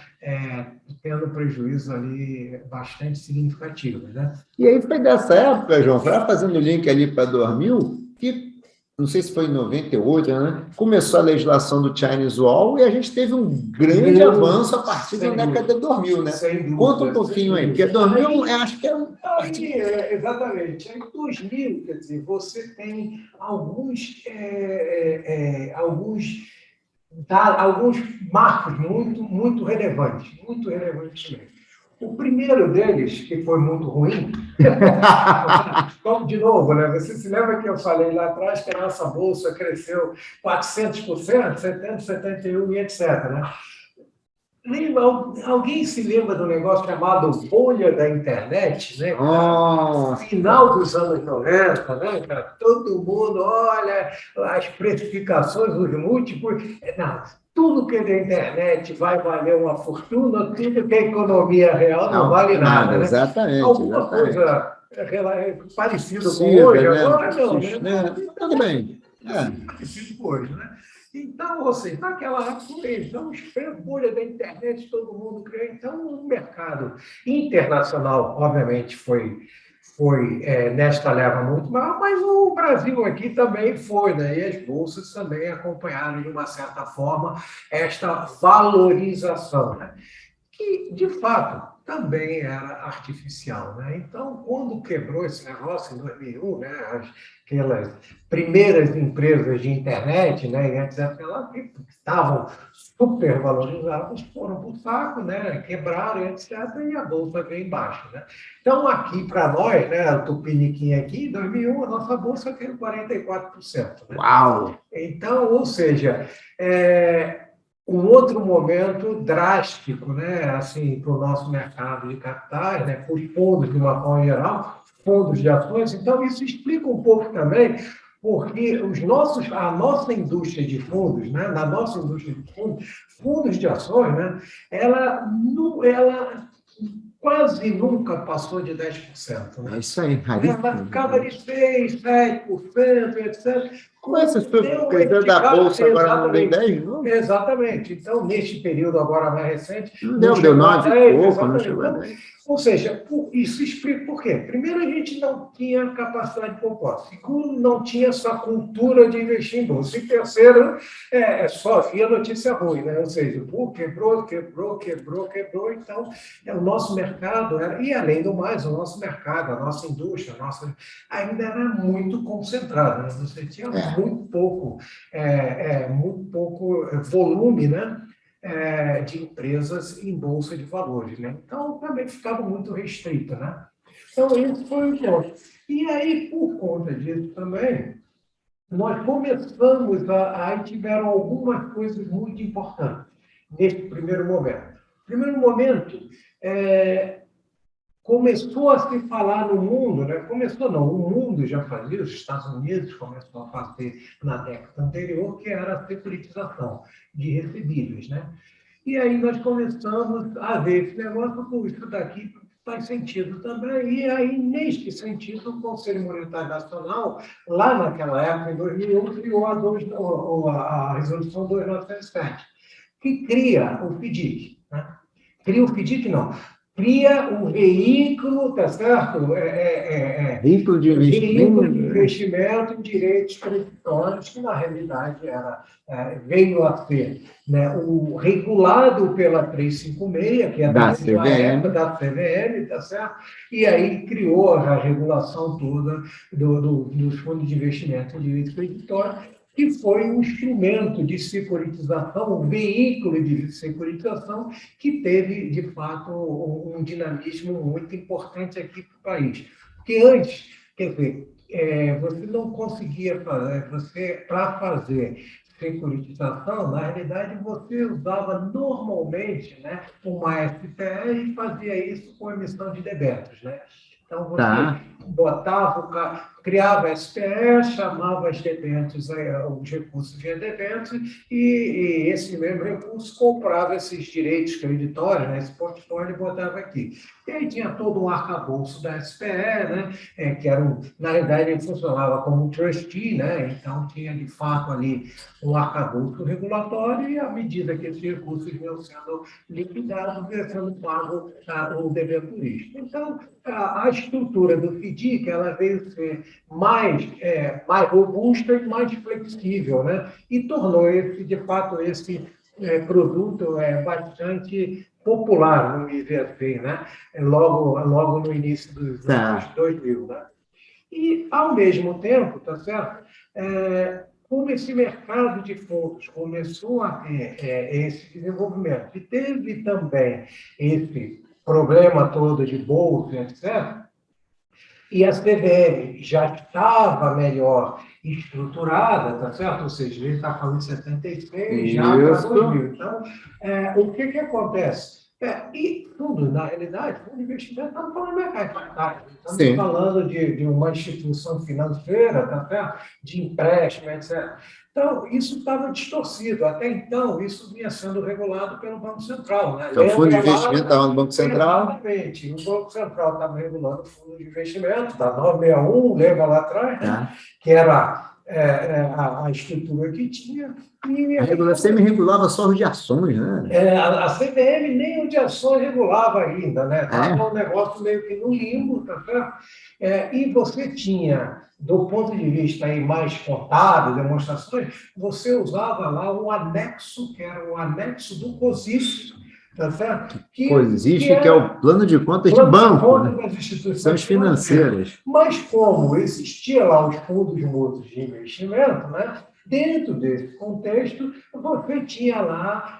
tendo prejuízos ali bastante significativos, né? E aí foi dessa época, João, fazendo o link ali para 2000, que não sei se foi em 98, né? Começou a legislação do Chinese Wall e a gente teve um grande avanço a partir da década de 2000, né? Conta um pouquinho aí, porque 2000 acho que é um... Exatamente. Em 2000, quer dizer, você tem alguns marcos muito, muito relevantes mesmo. O primeiro deles, que foi muito ruim, de novo, né? Você se lembra que eu falei lá atrás que a nossa bolsa cresceu 400%, 70, 71 e etc., né? Alguém se lembra do negócio chamado bolha da internet, né? Final dos anos 90, né, cara? Todo mundo olha as precificações, os múltiplos. Não, tudo que é da internet vai valer uma fortuna, tudo que é economia real não vale nada, né? Exatamente. Alguma coisa parecida com hoje, né? agora não, né? Tudo bem. Parecido com hoje, né? Então, ou seja, naquela época, então, bolha da internet, todo mundo criou. Então, o mercado internacional, obviamente, foi nesta leva muito maior, mas o Brasil aqui também foi, né? E as bolsas também acompanharam, de uma certa forma, esta valorização, né? Que, de fato, também era artificial, né? Então, quando quebrou esse negócio em 2001, né, aquelas primeiras empresas de internet, né, etc., que estavam super valorizadas, foram para o saco, né, quebraram, etc., e a bolsa veio embaixo, né? Então, aqui para nós, né, o Tupiniquim aqui, em 2001, a nossa bolsa caiu 44%. Né? Uau! Então, ou seja, um outro momento drástico, né, assim, para o nosso mercado de capitais, né, para os fundos de uma forma geral, fundos de ações. Então, isso explica um pouco também porque a nossa indústria de fundos, né, na nossa indústria de fundos de ações, né, ela quase nunca passou de 10%. Né? É isso aí, Ela ficava de 6%, 7%, etc., Com essa subscrição da Bolsa agora não deu 10, não? Exatamente. Então, neste período agora mais recente... Não deu 9 e pouco, não chegou a 10. Ou seja, isso explica por quê. Primeiro, a gente não tinha capacidade de compor. Segundo, não tinha essa cultura de investir em bolsa. E terceiro, só havia notícia ruim, né? Ou seja, quebrou. Então, o nosso mercado, e além do mais, o nosso mercado, a nossa indústria, ainda era muito concentrada. Né? Você tinha muito pouco volume, né? De empresas em bolsa de valores, né? Então, também ficava muito restrito, né? Então, isso foi um ponto. E aí, por conta disso também, nós começamos aí tiveram algumas coisas muito importantes nesse primeiro momento. Primeiro momento, começou a se falar no mundo, né? Começou não, o mundo já fazia, os Estados Unidos começou a fazer na década anterior, que era a securitização de recebíveis, né? E aí nós começamos a ver esse negócio, com isso daqui faz sentido também. E aí, neste sentido, o Conselho Monetário Nacional, lá naquela época, em 2001, criou a Resolução 2977, que cria o FDIC. Né? Cria o FDIC, não. Cria um veículo, tá certo? Veículo de investimento em direitos creditórios, que na realidade veio a ser, né, o regulado pela 356, que é da CVM, tá certo? E aí criou a regulação toda dos fundos de investimento em direitos creditórios, que foi um instrumento de securitização, um veículo de securitização que teve, de fato, um dinamismo muito importante aqui para o país. Porque antes, quer dizer, você não conseguia fazer, para fazer securitização, na realidade, você usava normalmente, né, uma SPE e fazia isso com emissão de debêntures, né? Então, você criava a SPE, chamava as debêntures, os recursos via debêntures, e esse mesmo recurso comprava esses direitos creditórios, né, esse portfólio, e botava aqui. E aí tinha todo um arcabouço da SPE, né, que na realidade, ele funcionava como um trustee, né, então tinha, de fato, ali um arcabouço regulatório, e à medida que esses recursos iam sendo liquidados, ia sendo pago o debenturista. Então, a estrutura do FDIC, ela veio ser mais robusta e mais flexível, né? E tornou de fato, esse produto bastante popular, vamos dizer assim, né? Logo no início dos anos 2000, né? E, ao mesmo tempo, tá certo? Como esse mercado de fundos começou a ter esse desenvolvimento, e teve também esse problema todo de bolsa, etc., e a CVM já estava melhor estruturada, tá certo? Ou seja, ele está falando de 76, já para 2000. Então, o que acontece? E tudo, na realidade, o investimento estamos falando de mercado de capitais. Estamos falando de uma instituição financeira, tá certo? De empréstimo, etc. Então, isso estava distorcido. Até então, isso vinha sendo regulado pelo Banco Central. Né? Então, o fundo de investimento estava no Banco Central? Exatamente. O Banco Central estava regulando o fundo de investimento, da 961, lembra lá atrás, né? Que era a estrutura que tinha. Você me regulava só os de ações, né? A CVM nem o de ações regulava ainda, né? Estava um negócio meio que no limbo, tá certo? E você tinha, do ponto de vista aí mais contábil, demonstrações, você usava lá um anexo, que era o anexo do COSIF, tá certo? COSIF, que é o plano de contas de banco, né? Das instituições financeiras. Mas como existia lá os fundos mútuos de investimento, né? Dentro desse contexto, você tinha lá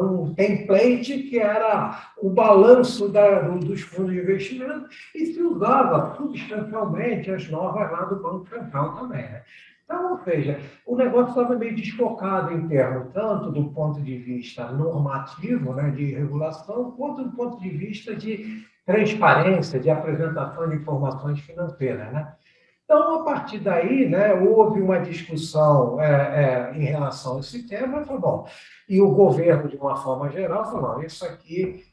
um template que era o balanço dos fundos de investimento e se usava substancialmente as normas lá do Banco Central também, né? Então, ou seja, o negócio estava meio desfocado em termos tanto do ponto de vista normativo, né, de regulação, quanto do ponto de vista de transparência, de apresentação de informações financeiras, né? Então, a partir daí, né, houve uma discussão em relação a esse tema, falou, bom, e o governo, de uma forma geral, falou, não, isso aqui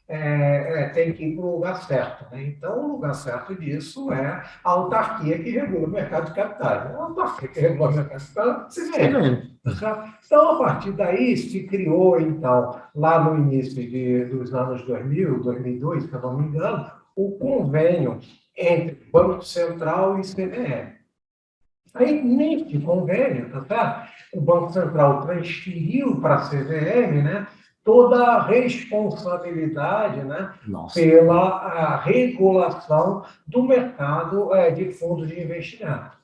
tem que ir para o lugar certo. Né? Então, o lugar certo disso é a autarquia que regula o mercado de capitais. Né? A autarquia que regula o mercado de capitais, você vê. Então, a partir daí, se criou, então, lá no início dos anos 2000, 2002, se eu não me engano, o convênio entre Banco Central e CVM. Aí, neste convênio, o Banco Central transferiu para a CVM, né, toda a responsabilidade, né, pela regulação do mercado de fundos de investimento.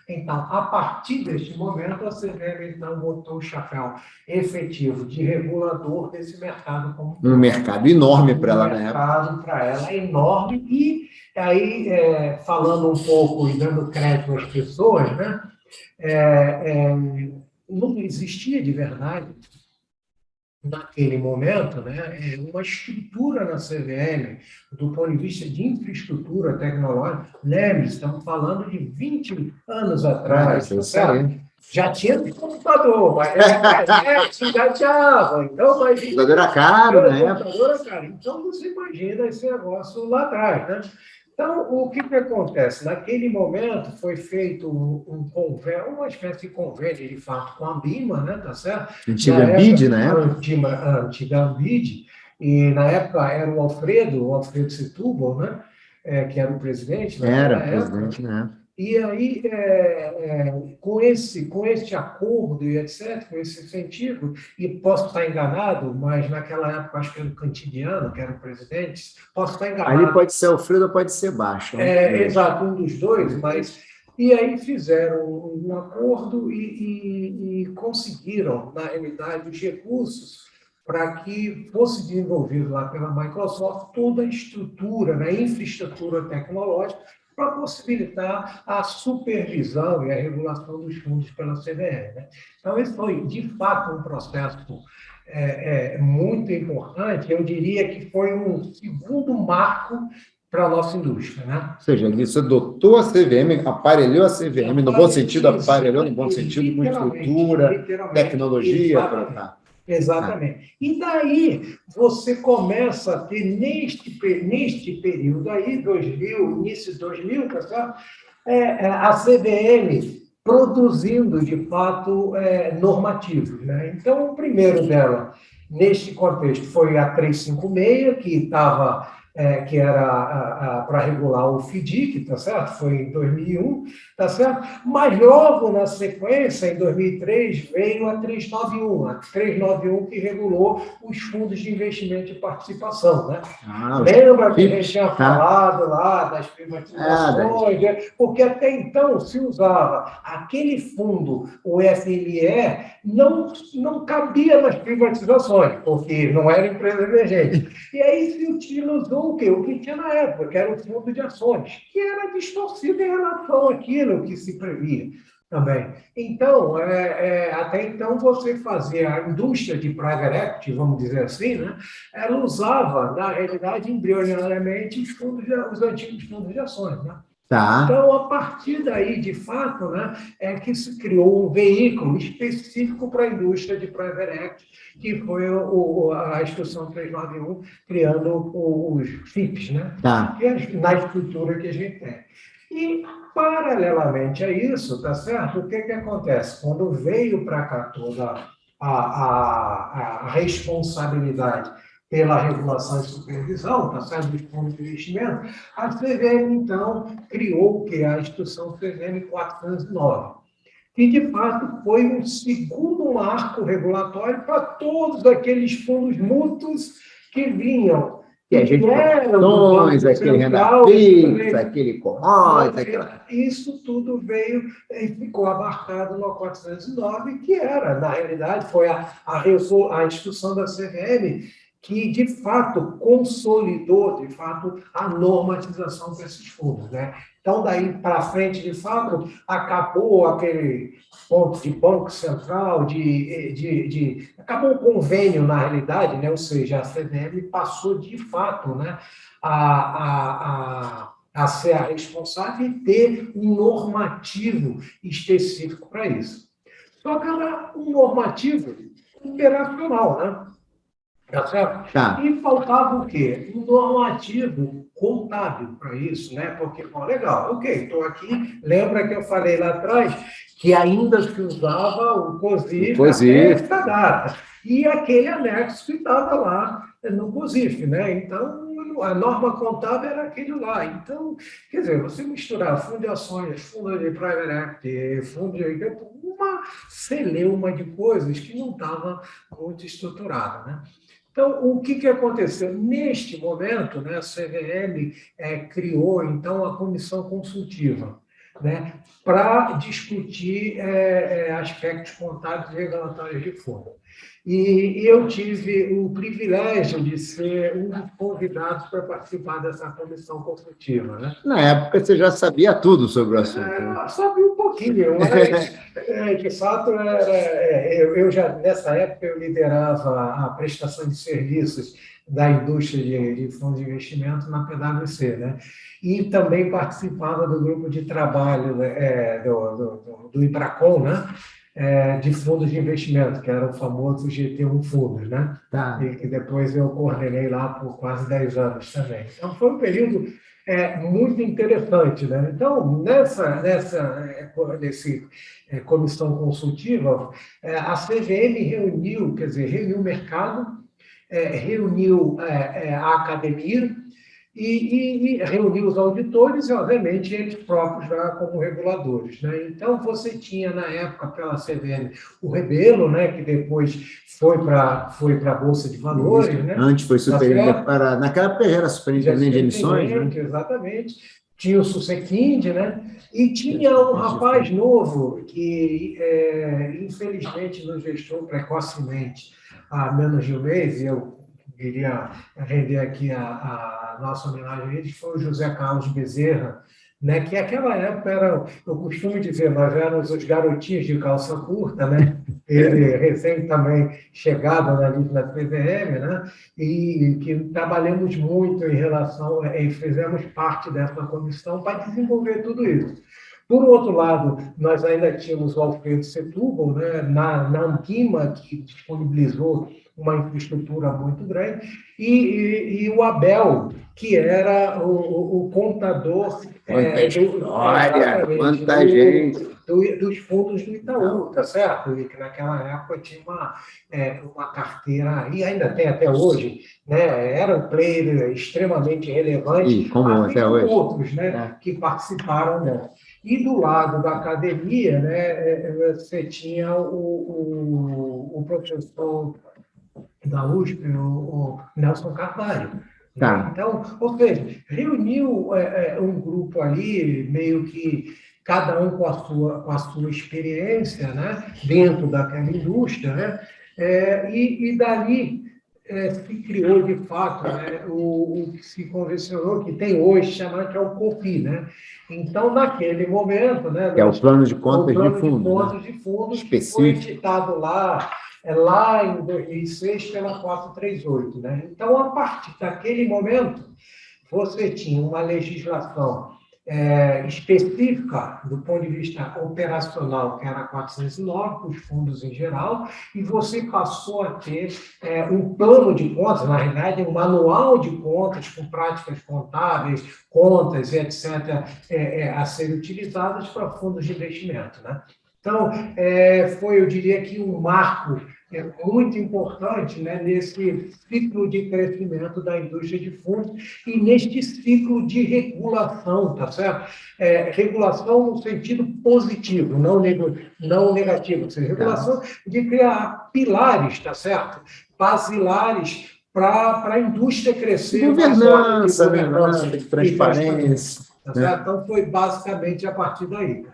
Então, a partir deste momento, a CVM então, botou o chapéu efetivo de regulador desse mercado. Como um mercado enorme para ela, né? Um mercado para ela enorme. E aí, falando um pouco e dando crédito às pessoas, né, não existia de verdade, naquele momento, né, uma estrutura na CVM, do ponto de vista de infraestrutura tecnológica. Lembre-se, estamos falando de 20 anos atrás. Já tinha computador, mas a internet engateava. Então, o computador era caro, né? Computador era caro. Então, você imagina esse negócio lá atrás, né? Então, o que acontece? Naquele momento foi feito um convênio, uma espécie de convênio, de fato, com a BIMA, né? Tá certo? Antiga Ambid, né? Antiga Ambid, e na época era o Alfredo Setúbal, né? Que era o presidente. Era presidente, né? E aí, com esse acordo e etc., com esse incentivo, e posso estar enganado, mas naquela época acho que era o Cantiliano, que era o presidente, posso estar enganado. Ali pode ser Alfredo ou pode ser Baixo. Exato, um dos dois, mas... E aí fizeram um acordo e conseguiram, na realidade, os recursos para que fosse desenvolvido lá pela Microsoft toda a estrutura, né, infraestrutura tecnológica, para possibilitar a supervisão e a regulação dos fundos pela CVM. Né? Então, esse foi, de fato, um processo muito importante. Eu diria que foi um segundo marco para a nossa indústria. Né? Ou seja, isso adotou a CVM, aparelhou a CVM, no bom sentido, aparelhou no bom sentido, com estrutura, tecnologia. Exatamente. E daí você começa a ter, neste período aí, 2000, início de 2000, tá certo? A CVM produzindo, de fato, normativos. Né? Então, o primeiro dela, neste contexto, foi a 356, que era para regular o FDIC, tá certo? Foi em 2001, tá certo? Mas logo na sequência, em 2003, veio a 391 que regulou os fundos de investimento e participação, né? Lembra que a gente tinha falado lá das privatizações? Porque até então se usava aquele fundo, o FME, não cabia nas privatizações, porque não era empresa emergente. E aí se utilizou o quê? O que tinha na época, que era o fundo de ações, que era distorcido em relação àquilo que se previa também. Então, até então, você fazia a indústria de private equity, vamos dizer assim, né? Ela usava, na realidade, embrionariamente, os antigos fundos de ações, né? Então, a partir daí, de fato, né, que se criou um veículo específico para a indústria de private equity, que foi a Instrução 391, criando os FIPs, né? Na estrutura que a gente tem. E, paralelamente a isso, tá certo? O que acontece? Quando veio para cá toda a responsabilidade pela regulação e supervisão, tá certo? Dos fundos de investimento, a CVM, então, criou o que é a Instrução CVM 409, que, de fato, foi um segundo marco regulatório para todos aqueles fundos mútuos que vinham. Que a gente ações, aquele renda fixa, aquele commodity, isso tudo veio e ficou abarcado no 409, que era, na realidade, foi a instrução da CVM que, de fato, consolidou, de fato, a normatização desses fundos, né? Então, daí para frente, de fato, acabou aquele ponto de Banco Central, acabou o convênio, na realidade, né? Ou seja, a CVM passou, de fato, né, a a ser a responsável e ter um normativo específico para isso. Só que era um normativo operacional, né? Tá certo? Tá. E faltava o quê? Um normativo contábil para isso, né? Porque, bom, legal, ok, estou aqui. Lembra que eu falei lá atrás que ainda se usava o COSIF até esta data. E aquele anexo que estava lá no COSIF, né? Então, a norma contábil era aquele lá. Então, quer dizer, você misturar fundo de ações, fundo de private equity, fundo de... uma celeuma de coisas que não estava muito estruturada, né? Então, o que aconteceu? Neste momento, né, a CVM criou, então, a comissão consultiva, né, para discutir aspectos contábeis e regulatórios de fundo. E eu tive o privilégio de ser um dos convidados para participar dessa comissão consultiva, né? Na época, você já sabia tudo sobre o assunto. Eu sabia um pouquinho, mas, de fato, eu já, nessa época, eu liderava a prestação de serviços da indústria de fundos de investimento na PwC, né? E também participava do grupo de trabalho do IBRACON, né? De fundos de investimento, que era o famoso GT1 Fundos, né? Tá. E que depois eu coordenei lá por quase 10 anos também. Então, foi um período muito interessante, né? Então, nessa comissão consultiva, a CVM reuniu, quer dizer, reuniu o mercado, reuniu a academia e reuniu os auditores e, obviamente, eles próprios já como reguladores, né? Então, você tinha, na época, pela CVM, o Rebelo, né, que depois foi para a Bolsa de Valores, né? Antes foi naquela época era superintendente de emissões, né? Exatamente. Tinha o Susequinde, né? E tinha um rapaz novo que, infelizmente, nos deixou precocemente há menos de um mês, e eu queria render aqui a nossa homenagem a ele, que foi o José Carlos Bezerra, né, que naquela época eu costumo dizer, nós éramos os garotinhos de calça curta, né? Ele recém também chegado na CVM, né? E que trabalhamos muito em relação, fizemos parte dessa comissão para desenvolver tudo isso. Por outro lado, nós ainda tínhamos o Alfredo Setúbal, né, na Anquima, que disponibilizou uma infraestrutura muito grande, e o Abel, que era o contador dos fundos do Itaú, tá certo? E que naquela época tinha uma carteira, e ainda tem até hoje, né? Era um player extremamente relevante, e como até hoje, outros, né, que participaram dela. E do lado da academia, né, você tinha o professor da USP, o Nelson Carvalho. Tá. Então, ou seja, reuniu um grupo ali, meio que cada um com a sua experiência, né, dentro daquela indústria, né, e dali se criou, de fato, né, o que se convencionou, que tem hoje, chamado que é o COFI, né? Então, naquele momento... né, que é o plano de contas de fundos, que foi editado lá em 2006 pela 438, né? Então, a partir daquele momento, você tinha uma legislação específica do ponto de vista operacional, que era a 409, para os fundos em geral, e você passou a ter um plano de contas, na realidade, um manual de contas com práticas contábeis, contas e etc., a serem utilizadas para fundos de investimento, né? Então, foi, eu diria que, um marco muito importante, né, nesse ciclo de crescimento da indústria de fundos e neste ciclo de regulação, tá certo? Regulação no sentido positivo, não negativo, ou seja, regulação de criar pilares, tá certo? Basilares para a indústria crescer. Governança, de transparência. Tá certo? Então, foi basicamente a partir daí.